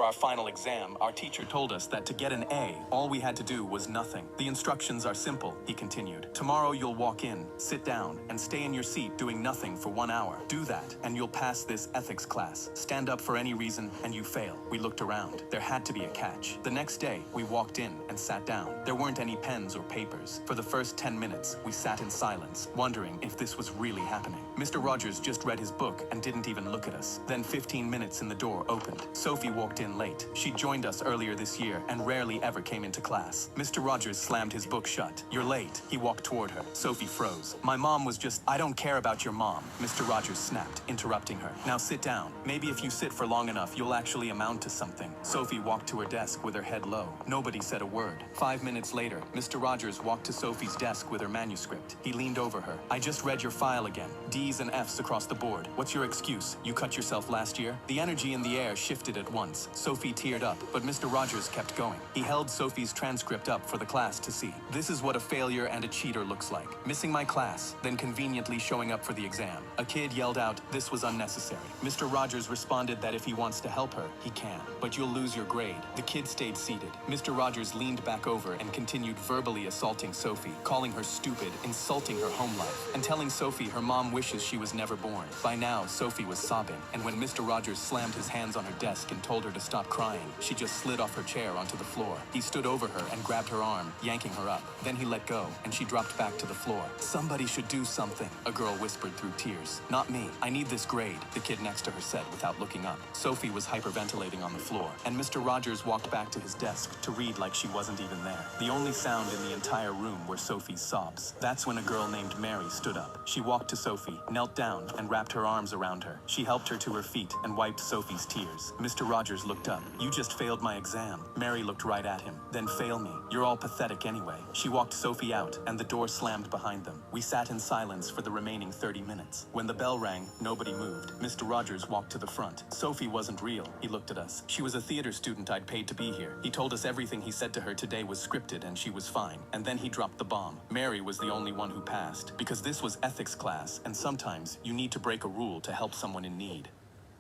our final exam, our teacher told us that to get an A, all we had to do was nothing. The instructions are simple, he continued. Tomorrow you'll walk in, sit down, and stay in your seat doing nothing for 1 hour. Do that, and you'll pass this ethics class. Stand up for any reason, and you fail. We looked around. There had to be a catch. The next day, we walked in and sat down. There weren't any pens or papers. For the first 10 minutes, we sat in silence, wondering if this was really happening. Mr. Rogers just read his book and didn't even look at us. Then 15 minutes and the door opened. Sophie walked in late. She joined us earlier this year and rarely ever came into class. Mr. Rogers slammed his book shut. You're late. He walked toward her. Sophie froze. My mom was just, I don't care about your mom. Mr. Rogers snapped, interrupting her. Now sit down. Maybe if you sit for long enough, you'll actually amount to something. Sophie walked to her desk with her head low. Nobody said a word. 5 minutes later, Mr. Rogers walked to Sophie's desk with her manuscript. He leaned over her. I just read your file again. D's and F's across the board. What's your excuse? You cut yourself last year? The energy in the air shifted at once. Sophie teared up, but Mr. Rogers kept going. He held Sophie's transcript up for the class to see. This is what a failure and a cheater looks like. Missing my class, then conveniently showing up for the exam. A kid yelled out, this was unnecessary. Mr. Rogers responded that if he wants to help her, he can. But you'll lose your grade. The kid stayed seated. Mr. Rogers leaned back over and continued verbally assaulting Sophie, calling her stupid, insulting her home life, and telling Sophie her mom wishes she was never born. By now, Sophie was sobbing, and when Mr. Rogers slammed his hands on her desk and told her to stop crying, she just slid off her chair onto the floor. He stood over her and grabbed her arm, yanking her up. Then he let go, and she dropped back to the floor. Somebody should do something, a girl whispered through tears. Not me. I need this grade, the kid next to her said without looking up. Sophie was hyperventilating on the floor, and Mr. Rogers walked back to his desk to read like she wasn't even there. The only sound in the entire room were Sophie's sobs. That's when a girl named Mary stood up. She walked to Sophie, knelt down, and wrapped her arms around her. She helped her to her feet and wiped Sophie's tears. Mr. Rogers looked up. You just failed my exam. Mary looked right at him. Then fail me. You're all pathetic anyway. She walked Sophie out, and the door slammed behind them. We sat in silence for the remaining 30 minutes. When the bell rang, nobody moved. Mr. Rogers walked to the front. Sophie wasn't real. He looked at us. She was a theater student I'd paid to be here. He told us everything he said to her today was scripted and she was fine. And then he dropped the bomb. Mary was the only one who passed. Because this was ethics class, and sometimes you need to break a rule to help someone in need.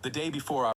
The day before our